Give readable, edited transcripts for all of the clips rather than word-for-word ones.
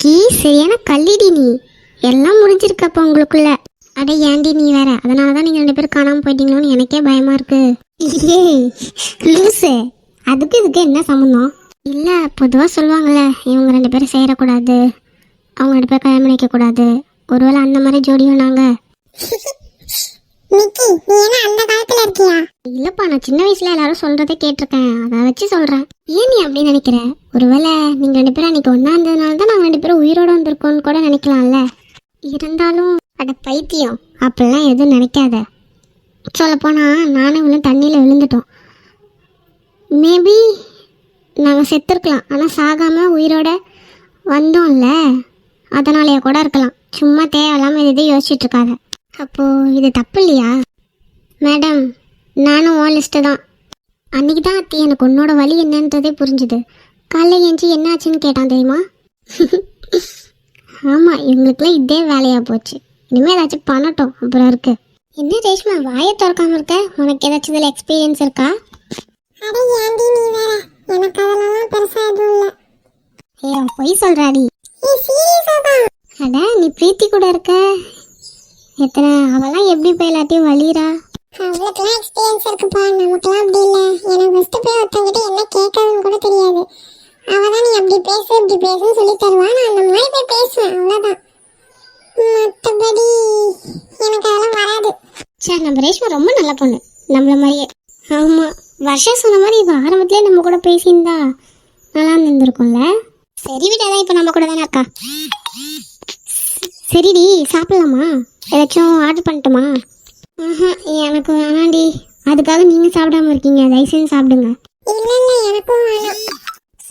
சீ, சரியான கல்லிடி நீ. எல்லாம் முடிஞ்சிருக்கப்ப உங்களுக்குள்ள. அட ஏண்டி நீ வேற, அதனாலதான் நீங்க 2 பேரும் காணாம போயிட்டீங்களோன்னு எனக்கே பயமா இருக்கு. ஏய் லூசு, அதுக்கு இதுக்கு என்ன சம்மந்தம்? இல்ல, பொதுவா சொல்லுவாங்கல்ல, இவங்க 2 பேரும் சேரக்கூடாது, அவங்க 2 பேரும் கல்யாணம் பண்ணிக்க கூடாது. ஒருவேளை அந்த மாதிரி ஜோடியும் நாங்க. இல்லப்பா, நான் சின்ன வயசுல எல்லாரும் சொல்றதை கேட்டிருக்கேன், அதை வச்சு சொல்றேன். ஏன் நீ அப்படி நினைக்கிற? ஒருவேளை நீங்க 2 பேரும் அன்னைக்கு ஒன்னா இருந்ததுனாலதான் நாங்க 2 பேரும் உயிரோட வந்திருக்கோம்னு கூட நினைக்கலாம்ல. இருந்தாலும் அட பைத்தியம், அப்படிலாம் எதுவும் நினைக்காத. சொல்ல போனா நானும் இவ்வளோ தண்ணியில விழுந்துட்டோம். மேபி நாங்க செத்துருக்கலாம், ஆனா சாகாம உயிரோட வந்தோம்ல, அதனாலயே கூட இருக்கலாம். சும்மா தேவையில்லாம எதை யோசிச்சுட்டு இருக்காத. அப்போ இது தப்பு இல்லையா? மேடம், நானும் ஓ லிஸ்ட்டு தான். அன்னைக்கு தான் அத்தி எனக்கு உன்னோட வலி என்னன்றதே புரிஞ்சுது. காலைல ஏஞ்சி என்ன ஆச்சுன்னு கேட்டான் தெரியுமா? ஆமாம், இவங்களுக்குலாம் இதே வேலையாக போச்சு. இனிமேல் ஏதாச்சும் பண்ணட்டும் அப்புறம் இருக்கு. என்ன ரேஷ்மா வாயை திறக்காம இருக்க? உனக்கு ஏதாச்சும் இதில் எக்ஸ்பீரியன்ஸ் இருக்கா? அட ஏண்டி நீ வேற, எனக்கு அதெல்லாம் பெருசா எதுவும் இல்லை. ஏ பொய் சொல்றாடி. சீரியஸா தான். அட நீ பிரீத்தி கூட இருக்க, எத்தனை அவெல்லாம் எப்படி போய் எல்லாத்தையும் வலிரா? அவளுக்குலாம் எக்ஸ்பீரியன்ஸ் இருக்குப்பா, நமக்குலாம் அப்படி இல்லை. எனக்கு ஃபர்ஸ்ட் போய் ஒருத்தங்கிட்ட என்ன கேட்கறதுன்னு கூட தெரியாது. அவள் தான் நீ அப்படி பேசு இப்படி பேசுன்னு சொல்லி தருவா, நான் அந்த மாதிரி போய் பேசுவேன், அவ்வளோதான். மற்றபடி எனக்கு அதெல்லாம் வராது. சரி, நம்ம ரேஷ்மா ரொம்ப நல்ல பொண்ணு, நம்மள மாதிரியே. ஆமாம், வருஷம் சொன்ன மாதிரி இப்போ ஆரம்பத்திலே நம்ம கூட பேசியிருந்தா நல்லா இருந்திருக்கும்ல. சரி விட்டாதான், இப்போ நம்ம கூட தானே இருக்கா. சரிடி, சாப்பிடலாமா? ஏதாச்சும் ஆர்டர் பண்ணட்டுமா? எனக்கு வேணாண்டி. அதுக்காக நீங்கள் சாப்பிடாம இருக்கீங்க, தயவுசெய்து சாப்பிடுங்க. இல்லை இல்லை, எனக்கும் வேணாம்.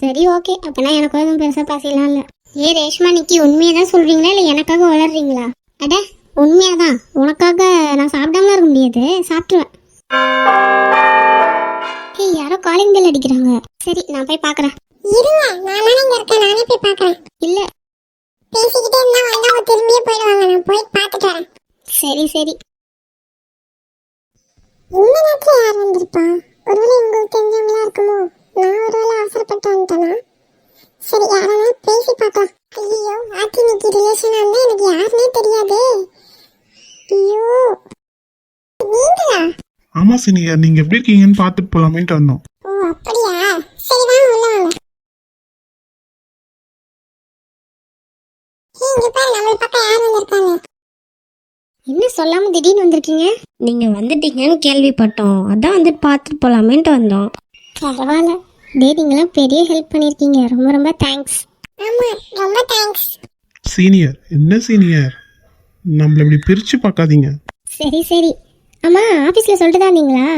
சரி ஓகே, அப்போனா எனக்கும் எதுவும் பெருசாக பேசலாம் இல்லை. ஏ ரேஷ்மா, நிக்கி உண்மையாக தான் சொல்கிறீங்களா இல்லை எனக்காக வளர்றீங்களா? அட உண்மையாக தான், உனக்காக நான் சாப்பிடாமலாம் இருக்க முடியாது, சாப்பிட்ருவேன். ஏய், யாரோ காலிங் பெல் அடிக்கிறாங்க. சரி, நான் போய் பார்க்குறேன். இருங்க, நானே இங்கே இருக்கேன், நானே போய் பார்க்குறேன். இல்லை, பேசிக்கிட்டே இருந்தா வந்தா அவங்க திரும்பியே போயிடுவாங்க, நான் போய் பார்த்துட்டு வரேன். சரி சரி. இந்த நேரத்தில் யார் வந்திருப்பா? ஒருவேளை உங்களுக்கு தெரிஞ்சவங்களா இருக்குமோ? நான் ஒருவேளை அவசரப்பட்டு வந்துட்டேனா? சரி, யாராவது பேசி பார்க்கலாம். ஐயோ, ஆத்தி இன்னைக்கு ரிலேஷனாக இருந்தால் எனக்கு யாருன்னே தெரியாது. ஐயோ, நீங்களா? ஆமா சீனியர், நீங்க எப்படி இருக்கீங்கன்னு பார்த்துட்டு போலாமேன்ட்டு வந்தோம். ஓ அப்படியா? சரி வாங்க, உள்ள வாங்க. இங்க பாரு, நம்ம பக்கம் யார் வந்திருக்காங்க? என்ன சொல்லாமல் திடீர்னு வந்திருக்கீங்க? நீங்கள் வந்துட்டீங்கன்னு கேள்விப்பட்டோம், அதான் வந்துட்டு பார்த்துட்டு போகலாமேன்ட்டு வந்தோம். பரவாயில்ல, டேட்டிங்கெல்லாம் பெரிய ஹெல்ப் பண்ணியிருக்கீங்க, ரொம்ப ரொம்ப தேங்க்ஸ். ஆமா, ரொம்ப தேங்க்ஸ். சீனியர், என்ன சீனியர், நம்மள இப்படி பிரிச்சு பார்க்காதீங்க. சரி சரி. ஆமாம், ஆஃபீஸில் சொல்லிட்டு தான் இருந்தீங்களா?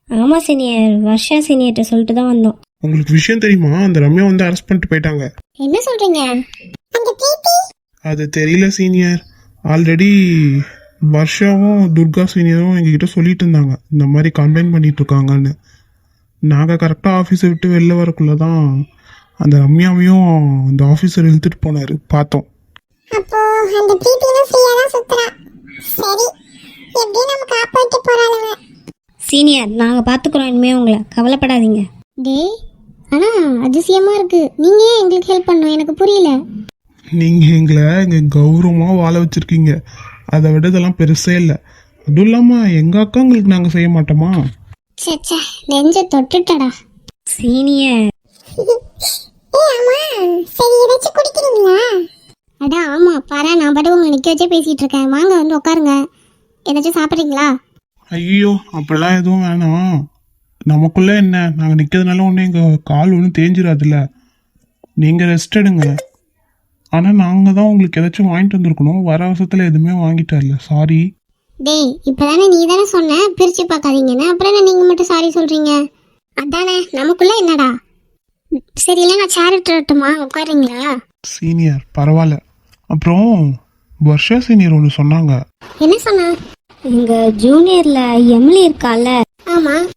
ஆமாம் சீனியர், வருஷா சீனியர்கிட்ட சொல்லிட்டு தான் வந்தோம். உங்களுக்கு விஷயம் தெரியுமா? அந்த ரம்யா வந்து அரெஸ்ட் பண்ணிட்டு போயிட்டாங்க. என்ன சொல்கிறீங்க? அந்த பிரீத்தி அது தெரியல சீனியர். ஆல்ரெடி வருஷாவும் துர்கா சீனியரும் எங்ககிட்ட சொல்லிட்டு இருந்தாங்க, இந்த மாதிரி கம்ப்ளைண்ட் பண்ணிட்டு இருக்காங்கன்னு. நாங்கள் கரெக்டாக ஆஃபீஸை விட்டு வெளில வரக்குள்ள தான் அந்த ரம்யாவையும் அந்த ஆஃபீஸர் இழுத்துட்டு போனார், பார்த்தோம். அப்போ அந்த பிரீத்தினும் ஃப்ரீயா தான் சுத்துறா. சரி, எப்படி நம்ம காப்பாற்றி போறாளுங்க. சீனியர், நாங்கள் பார்த்துக்குறோம் இனிமேல், உங்களை கவலைப்படாதீங்க. டேய், ஆனால் அதிசயமாக இருக்குது, நீங்கள் ஏன் எங்களுக்கு ஹெல்ப் பண்ணணும்? எனக்கு புரியல. நீங்கள் எங்களை இங்கே கௌரவமாக வாழ வச்சுருக்கீங்க, அதை விட இதெல்லாம் பெருசே இல்லை. அதுவும் இல்லாமல் எங்கள் அக்காங்களுக்கு நாங்கள் செய்ய மாட்டோமா? சே நெஞ்ச தொட்டுட்டடா. சீனியர், ஆமா, சரி ஏதாச்சும் குடிக்கிறீங்களா? அடா ஆமாம், பாரு நான் பாட்டு உங்களை நிற்க வச்சே பேசிகிட்டு இருக்கேன். வாங்க வந்து உட்காருங்க, ஏதாச்சும் சாப்பிட்றீங்களா? ஐயோ, அப்படிலாம் எதுவும் வேணாம். நமக்குள்ளே என்ன, நாங்கள் நிற்கிறதுனால ஒன்றும் எங்கள் கால் ஒன்றும் தேஞ்சிடாதுல்ல. நீங்கள் ரெஸ்ட் எடுங்க. ஆனால் நாங்கள் தான் உங்களுக்கு ஏதாச்சும் வாங்கிட்டு வந்திருக்கணும், வர அவசரத்தில் எதுவுமே வாங்கிட்டு வரல, சாரி. டேய், இப்போ தானே நீ தானே சொன்ன பிரித்து பார்க்காதீங்கன்னு, அப்புறம் என்ன நீங்கள் மட்டும் சாரி சொல்கிறீங்க? அதானே, நமக்குள்ளே என்னடா. சரி, இல்லை நான் சேர் எடுத்துட்டுமா, உட்காருங்களா? சீனியர் பரவாயில்ல. அப்புறம் வருஷா சீனியர் ஒன்று சொன்னாங்க. என்ன சொன்ன? எங்கள் ஜூனியரில் எம்லி இருக்கால. ஆமாம்.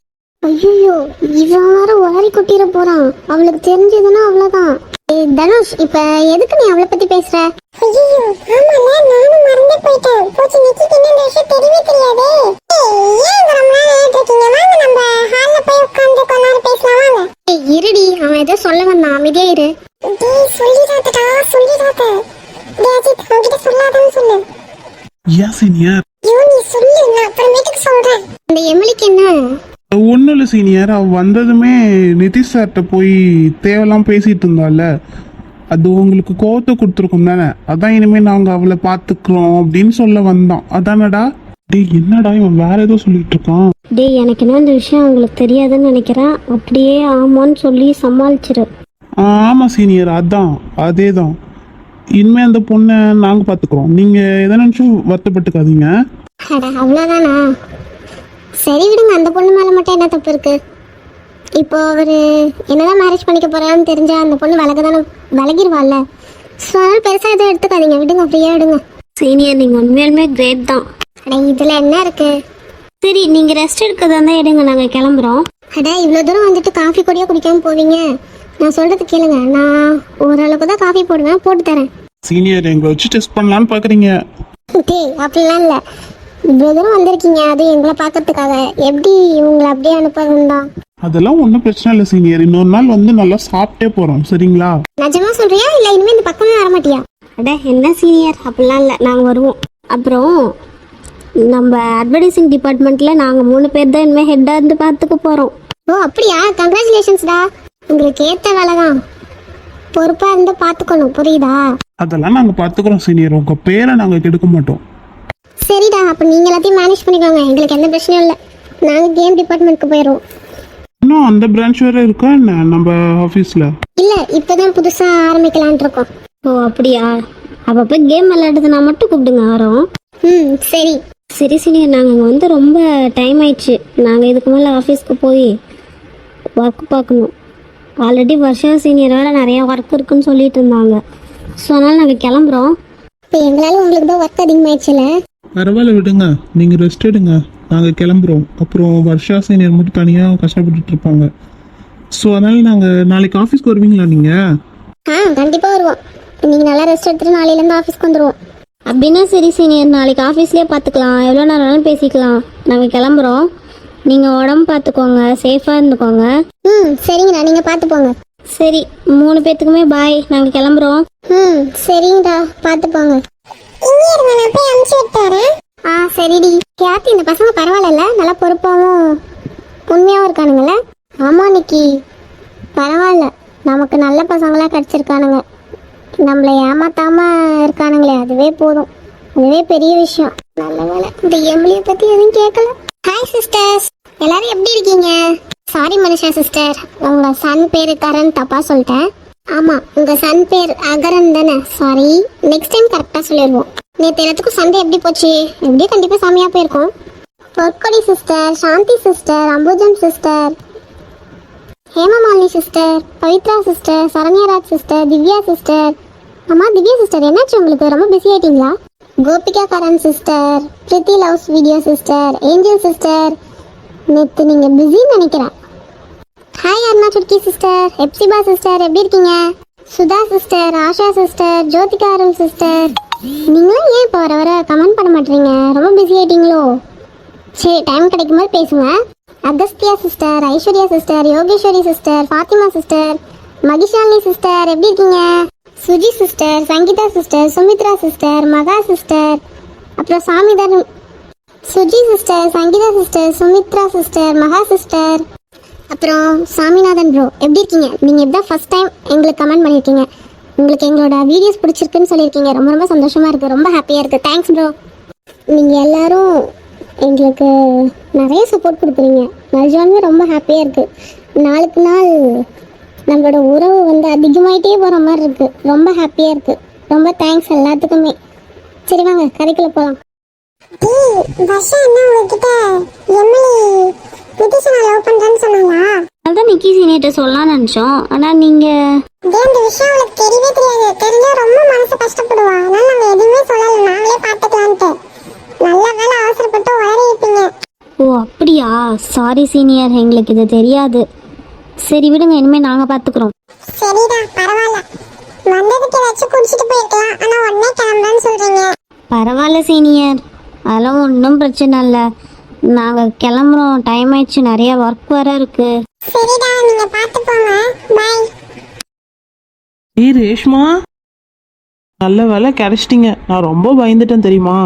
ஐயோ, இவன் வாரி கொட்டிட போகிறான், அவளுக்கு தெரிஞ்சதுன்னா அவ்வளோதான். தனுஷ், இப்ப எதுக்கு நீ அவளை பத்தி பேசுற? ஐயோ, ஆமால, நானும் மறந்தே போயிட்டேன். போச்சு, நிக்கிக்கு இந்த விஷயம் தெரியவே தெரியாதே. ஏன் ரொம்ப நேரம் இருக்கீங்க? வாங்க நம்ம ஹால்ல போய் உட்கார்ந்து கொஞ்ச நேரம் பேசலாம், வாங்க. இருடி, அவன் ஏதோ சொல்ல வந்தான், அமைதியா இரு. டேய், சொல்லிடாதடா, சொல்லிடாத. ஏன் சீனியர்? ஐயோ நீ சொல்லு, நான் அப்புறமேட்டுக்கு சொல்றேன். இந்த எமிலிக்கு என்ன? ஒன்றும் இல்லை சீனியர், அவ வந்ததுமே நிதிஷ் சார்கிட்ட போய் தேவையெல்லாம் பேசிட்டு இருந்தால, அது உங்களுக்கு கோவத்தை கொடுத்துருக்கோம் தானே, அதான் இனிமேல் நாங்கள் அவளை பார்த்துக்குறோம் அப்படின்னு சொல்ல வந்தோம். அதானடா? டேய் என்னடா இவன் வேற ஏதோ சொல்லிட்டு இருக்கான். டேய் எனக்கு என்ன இந்த விஷயம் உங்களுக்கு தெரியாதுன்னு நினைக்கிறேன். அப்படியே ஆமான்னு சொல்லி சமாளிச்சிரு. ஆமாம் சீனியர், அதான் அதே தான். இனிமேல் அந்த பொண்ணை நாங்கள் பார்த்துக்குறோம், நீங்கள் எதை நினச்சும் வருத்தப்பட்டுக்காதீங்க. அட அவ்வளோதானா? சரி விடுங்க, அந்த பொண்ணு மேலே மட்டும் என்ன தப்பு இருக்கு? இப்போ அவர் என்னதான் மேரேஜ் பண்ணிக்க போறான்னு தெரிஞ்சா அந்த பொண்ணு விலகிடுவாள்ல. ஸோ அதனால பெருசாக எதுவும் எடுத்துக்காதீங்க, விடுங்க, ஃப்ரீயாக விடுங்க. சீனியர் நீங்கள் உண்மையாலுமே கிரேட் தான். அட இதில் என்ன இருக்கு? சரி நீங்கள் ரெஸ்ட் எடுக்கிறதா இருந்தால் எடுங்க, நாங்கள் கிளம்புறோம். அட இவ்வளோ தூரம் வந்துட்டு காஃபி கூடயே குடிக்காம போவீங்க? நான் சொல்றது கேளுங்க, நான் ஓரளவுக்கு தான் காஃபி போடுவேன், போட்டு தரேன். சீனியர் எங்களை வச்சு டெஸ்ட் பண்ணலான்னு பார்க்குறீங்க? டேய் அப்படிலாம் இல்லை, இவ்வளோ தூரம் வந்திருக்கீங்க அது எங்களை பார்க்கறதுக்காக, எப்படி உங்களை அப்படியே அனுப்புறதுன்னு தான். அதெல்லாம் ஒன்றும் பிரச்சனை இல்லை சீனியர், இன்னொரு நாள் வந்து நல்லா சாப்பிட்டே போகிறோம் சரிங்களா? நிஜமா சொல்றியா இல்லை இனிமேல் இந்த பக்கமே வர மாட்டியா? அட என்ன சீனியர், அப்படிலாம் இல்லை, நாங்கள் வருவோம். அப்புறம் நம்ம அட்வர்டைசிங் டிபார்ட்மெண்ட்டில் நாங்கள் 3 பேர் தான் இனிமேல் ஹெட்டாக இருந்து பார்த்துக்க போகிறோம். ஓ அப்படியா? கங்க்ராச்சுலேஷன்ஸ்டா, உங்களுக்கு ஏற்ற வேலை தான், பொறுப்பாக இருந்து பார்த்துக்கணும், புரியுதா? அதெல்லாம் நாங்கள் பார்த்துக்குறோம் சீனியர், உங்கள் பேரை நாங்கள் கெடுக்க மாட்டோம். சரிடா, அப்போ நீங்கள் எல்லாத்தையும் மேனேஜ் பண்ணிக்கோங்க, எங்களுக்கு எந்த பிரச்சனையும் இல்லை. நாங்கள் கேம் டிபார்ட்மெண்ட்க்கு போயிடுவோம். இன்னும் அந்த பிரான்ச் வேறு இருக்கா என்ன நம்ம ஆஃபீஸில்? இல்லை இப்போ தான் புதுசாக ஆரம்பிக்கலான்ட்டு இருக்கோம். ஓ அப்படியா? அப்போ போய் கேம் விளையாடுறதுனா மட்டும் கூப்பிடுங்க வரோம். ம் சரி. சரி சீனியர், நாங்கள் இங்கே வந்து ரொம்ப டைம் ஆயிடுச்சு. நாங்கள் இதுக்கு மேலே ஆஃபீஸ்க்கு போய் ஒர்க் பார்க்கணும். ஆல்ரெடி வருஷம் சீனியர் வேறு நிறையா ஒர்க் இருக்குன்னு சொல்லிட்டு இருந்தாங்க. ஸோ அதனால் நாங்கள் கிளம்புறோம். இப்போ எங்களால் உங்களுக்கு தான் ஒர்க் அதிகமாகிடுச்சுல. பரவாயில்ல விடுங்க, நீங்கள் ரெஸ்ட் எடுங்க, நாங்கள் கிளம்புறோம். அப்புறம் வருஷா சீனியர் மட்டும் தனியாக கஷ்டப்பட்டுட்டு இருப்பாங்க. ஸோ அதனால் நாங்கள் நாளைக்கு ஆஃபீஸ்க்கு வருவீங்களா நீங்கள்? கண்டிப்பாக வருவோம். நீங்கள் நல்லா ரெஸ்ட் எடுத்துகிட்டு நாளையிலேருந்து ஆஃபீஸ்க்கு வந்துடுவோம். அப்படின்னா சரி சீனியர், நாளைக்கு ஆஃபீஸ்லேயே பார்த்துக்கலாம், எவ்வளோ நேரம் பேசிக்கலாம். நாங்கள் கிளம்புறோம். நீங்கள் உடம்பு பார்த்துக்கோங்க, சேஃபாக இருந்துக்கோங்க. சரிங்கண்ணா, நீங்கள் பார்த்து போங்க. சரி 3 பேர்த்துக்குமே பாய், நாங்கள் கிளம்புறோம். சரிங்கடா, பார்த்து போங்க. இங்கே இருங்க, நான் போய் அனுப்பிச்சு விட்டு வரேன். சரிடி. கேத்தி, இந்த பசங்க பரவாயில்ல, நல்லா பொறுப்பாகவும் உண்மையாகவும் இருக்கானுங்களே. ஆமாம் நிக்கி, பரவாயில்ல, நமக்கு நல்ல பசங்களாக கிடச்சிருக்கானுங்க. நம்மளை ஏமாத்தாம இருக்கானுங்களே, அதுவே போதும், அதுவே பெரிய விஷயம். நல்ல வேலை இந்த எம்லியை பற்றி எதுவும் கேட்கல. ஹாய் சிஸ்டர்ஸ், எல்லாரும் எப்படி இருக்கீங்க? சாரி மனுஷா சிஸ்டர், உங்கள் சன் பேர் கரண் தப்பாக சொல்லிட்டேன். ஆமாம், உங்கள் சன் பேர் அகரன் தானே? சாரி, நெக்ஸ்ட் டைம் கரெக்டாக சொல்லிடுவோம். நேற்று எல்லாத்துக்கும் சண்டே எப்படி போச்சு? எப்படியும் கண்டிப்பாக சாமியாக போயிருக்கோம். Porkodi sister, Shanthi sister, Ambujam sister, Hemamalini sister, Pavithra sister, Saranyaraj sister, Divya sister. அம்மா திவ்யா சிஸ்டர், என்னாச்சு உங்களுக்கு, ரொம்ப பிஸி ஆயிட்டீங்களா? Gopika Karan sister, Preethi loves video sister, angel sister, நேற்று நீங்கள் பிஸின்னு நினைக்கிறேன். Hi Aruna Sutki sister, Ebsiba sister, எப்படி இருக்கீங்க? Sudha sister, Asha sister, Jothika Arul sister. நீங்களும் ஏன் இப்போ வர கமெண்ட் பண்ண மாட்டீங்க? ரொம்ப பிஸி ஆயிட்டீங்களோ? சரி, டைம் கிடைக்கும் போது பேசுங்க. Agasthya sister, Aishwarya sister, Yogeshwari sister, Fathima sister, Mahishalini sister, எப்படி இருக்கீங்க? Suji sister, Sangeetha sister, Sumithra sister, Maha sister, அப்புறம் சாமிதர். Suji sister, Sangeetha sister, Sumithra sister, Maha sister, அப்புறம் சாமிநாதன் ப்ரோ, எப்படி இருக்கீங்க? நீங்கள் இப்பதான் ஃபர்ஸ்ட் டைம் எங்களுக்கு கமெண்ட் பண்ணியிருக்கீங்க. உங்களுக்கு எங்களோட வீடியோஸ் பிடிச்சிருக்குன்னு சொல்லியிருக்கீங்க. ரொம்ப ரொம்ப சந்தோஷமாக இருக்குது, ரொம்ப ஹாப்பியாக இருக்குது. Thanks bro. நீங்கள் எல்லாரும் எங்களுக்கு நிறைய சப்போர்ட் கொடுக்குறீங்க, நிஜமாலுமே ரொம்ப ஹாப்பியாக இருக்குது. நாளுக்கு நாள் நம்மளோட உறவு வந்து அதிகமாகிட்டே போகிற மாதிரி இருக்குது, ரொம்ப ஹாப்பியாக இருக்குது. ரொம்ப தேங்க்ஸ் எல்லாத்துக்குமே. சரி வாங்க கதைக்குள்ள போகலாம். வருஷம் என்ன உங்ககிட்ட எம்எல்ஏ நிதிஷனை லவ் பண்றேன்னு சொன்னாங்களா? அதான் நிக்கி சீனியர்கிட்ட சொல்லலாம்னு நினச்சோம். ஆனால் நீங்கள் இந்த விஷயம் அவளுக்கு தெரியவே தெரியாது, தெரிஞ்சா ரொம்ப மனசு கஷ்டப்படுவா. அதனால நாங்க எதுவுமே சொல்லல, நாங்களே பாத்துக்கலான்ட்டு. நல்ல வேலை அவசரப்பட்டு உளறி இருப்பீங்க. ஓ அப்படியா? சாரி சீனியர், எங்களுக்கு இது தெரியாது. சரி விடுங்க, இனிமேல் நாங்கள் பார்த்துக்குறோம். சரிடா, பரவாயில்ல. வந்ததுக்கு ஏதாச்சும் குடிச்சிட்டு போயிருக்கலாம், ஆனா உடனே கிளம்புறேன்னு சொல்றீங்க. பரவாயில்ல சீனியர், அதெல்லாம் ஒன்றும் பிரச்சனை இல்லை. நாங்கள் கிளம்புறோம், டைம் ஆயிடுச்சு, நிறைய ஒர்க் வர இருக்கு. சரிடா, நீங்க பார்த்து போங்க. பாய். ஏய் ரேஷ்மா, நல்ல வேலை கிடைச்சிட்டிங்க. நான் ரொம்ப பயந்துட்டேன் தெரியுமா?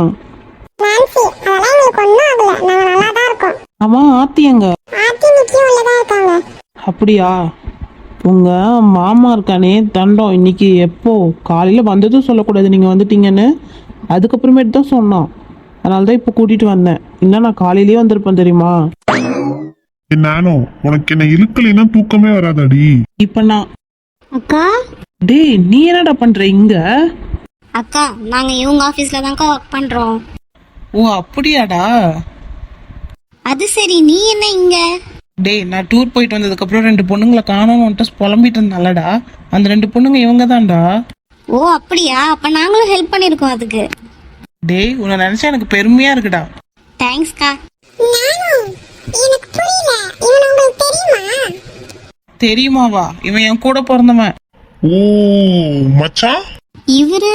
நான்சி அதெல்லாம் எங்களுக்கு ஒன்றும் ஆகல, நாங்க நல்லா தான் இருக்கோம். ஆமா ஆத்தி எங்க? ஆத்தி நிக்கியும் உள்ளதான் இருக்காங்க. அப்படியா? உங்க மாமா இருக்கானே தண்டம், இன்னைக்கு எப்போ காலையில வந்ததும் சொல்லக்கூடாது நீங்க வந்துட்டீங்கன்னு, அதுக்கப்புறமேட்டு தான் சொன்னான். அதனால தான் இப்போ கூட்டிட்டு வந்தேன். இல்லை நான் காலையிலேயே வந்திருப்பேன் தெரியுமா. நானும் உனக்கு என்ன இழுக்கலைன்னா தூக்கமே வராதாடி. இப்போ நான் அக்கா டேய் நீ என்னடா பண்ற இங்க? அக்கா நாங்கள் இவங்க ஆஃபீஸில் தான்க்கா ஒர்க் பண்ணுறோம். ஓ அப்படியாடா. அது சரி, நீ என்ன இங்கே? டேய் நான் டூர் போயிட்டு வந்ததுக்கப்புறம் 2 பொண்ணுங்களை காணோம்னு வந்துட்டு புலம்பிட்டு இருந்தாலடா, அந்த 2 பொண்ணுங்க இவங்க தான்டா. ஓ அப்படியா, அப்போ நாங்களும் ஹெல்ப் பண்ணியிருக்கோம் அதுக்கு. டேய் உன்னை நினைச்சா எனக்கு பெருமையா இருக்குடா. தேங்க்ஸ்க்கா. நானும் எனக்கு புரியல, இவன் உங்களுக்கு தெரியுமா? தெரியுமாவா? இவன் என் கூட பிறந்தவன். ஓ மச்சான். இவரு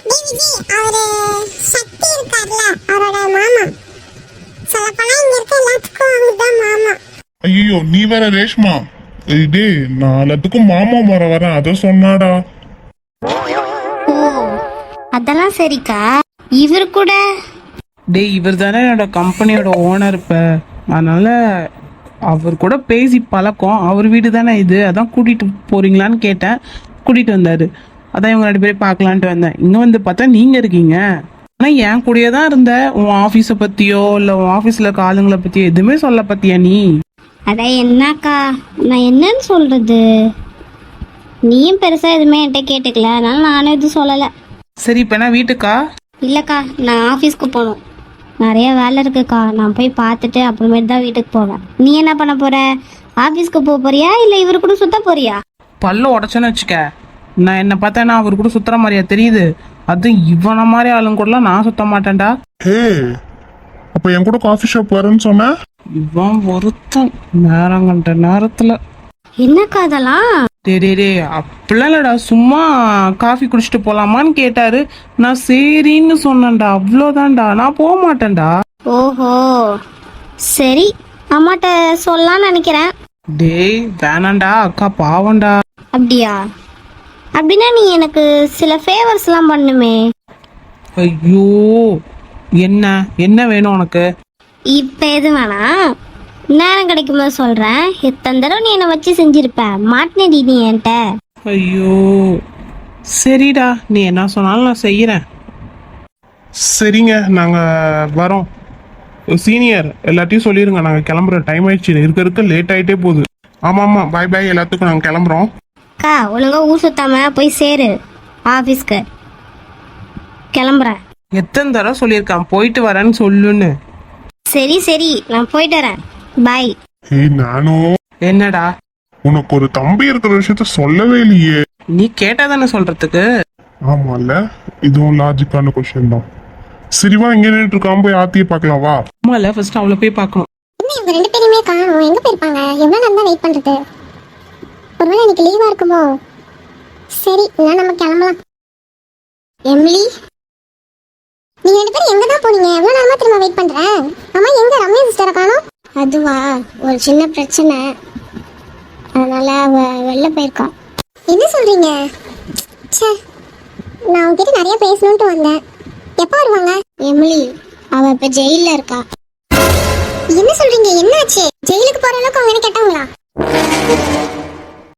டிவிஜி அவரு சக்தி இருக்கார்ல, அவரோட மாமா. சொல்லப்போனா இங்க இருக்க எல்லாத்துக்கும் அவர்தான் மாமா. ஐயோ நீ வேற ரேஷ்மா. டேய் நான் எல்லாத்துக்கும் மாமா முறை வரேன் அதை சொன்னாடா. ஓ அதெல்லாம் சரிக்கா. இவர் கூட டேய் இவர் தானே என்னோட கம்பெனியோட ஓனர். இப்போ அதனால அவர் கூட பேசி பழக்கம். அவர் வீடு தானே இது, அதான் கூட்டிட்டு போறீங்களான்னு கேட்டேன். கூட்டிட்டு வந்தாரு. அதான் இவங்க 2 பேரும் பார்க்கலான்ட்டு வந்தேன். இங்க வந்து பார்த்தா நீங்க இருக்கீங்க. ஆனா என் கூடயே தான் இருந்த. உன் ஆஃபீஸை பத்தியோ இல்லை உன் ஆஃபீஸில் இருக்க ஆளுங்களை பத்தியோ எதுவுமே சொல்ல பத்தியா நீ? அதான் என்னக்கா நான் என்னன்னு சொல்றது, நீயும் பெருசா எதுவுமே என்கிட்ட கேட்டுக்கல, அதனால நானும் எதுவும் சொல்லலை. சரி இப்போ என்ன வீட்டுக்கா? இல்லைக்கா நான் ஆஃபீஸ்க்கு போகணும், நிறைய வேலை இருக்குக்கா. நான் போய் பார்த்துட்டு அப்புறமேட்டு தான் வீட்டுக்கு போவேன். நீ என்ன பண்ண போற? ஆஃபீஸ்க்கு போக போறியா இல்லை இவரு கூட சுத்த போறியா? பல்ல உடச்சேன்னு வச்சுக்க. நான் என்ன பார்த்தேன்னா அவர் கூட சுத்துற மாதிரியா தெரியுது? அது இவனை மாதிரி ஆளுங்க கூடலாம் நான் சுத்த மாட்டேன்டா. ஹே அப்ப என் கூட காஃபி ஷாப் வரேன்னு சொன்ன. இவன் ஒருத்தன் நேரம் கண்ட நேரத்துல. என்னக்கா அதெல்லாம்? டே அப்படிலாம் இல்லடா, சும்மா காஃபி குடிச்சிட்டு போலாமான்னு கேட்டாரு. நான் சரின்னு சொன்னேன்டா, அவ்வளோதான்டா. நான் போக மாட்டேன்டா. ஓஹோ சரி, அம்மாட்ட சொல்லலாம்னு நினைக்கிறேன். டேய் வேணாண்டா, அக்கா பாவண்டா. அப்படியா? அப்படின்னா நீ எனக்கு சில ஃபேவர்ஸ்லாம் பண்ணுமே. ஐயோ என்ன என்ன வேணும் உனக்கு? இப்போ எது வேணாம், நேரம் கிடைக்கும்போது சொல்கிறேன். எத்தனை தடவை நீ என்னை வச்சு செஞ்சிருப்ப, மாட்டினடி நீ என்கிட்ட. ஐயோ சரிடா, நீ என்ன சொன்னாலும் நான் செய்யறேன். சரிங்க நாங்க வரோம். சீனியர் எல்லாத்தையும் சொல்லிருங்க, நாங்க கிளம்புற டைம் ஆயிடுச்சு. இருக்க லேட் ஆயிட்டே போகுது. ஆமா பாய் பாய் எல்லாத்துக்கும் நாங்க கிளம்புறோம். அக்கா ஒழுங்கா ஊர் சுத்தாம போய் சேரு ஆஃபீஸ்க்கு. கிளம்புறேன். எத்தனை தடவை சொல்லியிருக்கான் போயிட்டு வரேன்னு சொல்லுன்னு. சரி சரி நான் போயிட்டு வரேன், பாய். ஏய் நானும் என்னடா? உனக்கு ஒரு தம்பி இருக்கிற விஷயத்த சொல்லவே இல்லையே. நீ கேட்டா தானே சொல்றதுக்கு. ஆமால, இதுவும் லாஜிக்கான கொஸ்டின் தான். சரிவா இங்க நின்றுட்டு இருக்காம போய் ஆத்தியை பார்க்கலாம் வா. ஆமால ஃபர்ஸ்ட் அவளை போய் பார்க்கணும். என்ன இவங்க 2 பேருமே காணோம், எங்க போயிருப்பாங்க? எவ்வளவு நேரம் தான் வெயிட் பண்றது? ஒருவேளை இன்னைக்கு லீவா இருக்குமோ? சரி நான் நம்ம கிளம்பலாம். எம்லி நீங்க 2 பேரும் எங்க தான் போனீங்க? எவ்வளவு நேரமா திரும்ப வெயிட் பண்றேன். அம்மா எங்க ரம்யா சிஸ்டரை காணோம்? அதுவா, ஒரு சின்ன பிரச்சனை, அதனால அவ வெளில போயிருக்கா. என்ன சொல்றீங்க? ச்சே, நான் உங்ககிட்ட நிறைய பேசணும்ட்டு வந்தேன். எப்போ வருவாங்க? எமிலி அவ இப்ப ஜெயில இருக்கா. என்ன சொல்றீங்க? என்னாச்சு? ஜெயிலுக்கு போற அளவுக்கு அவங்க என்ன கேட்டாங்களா?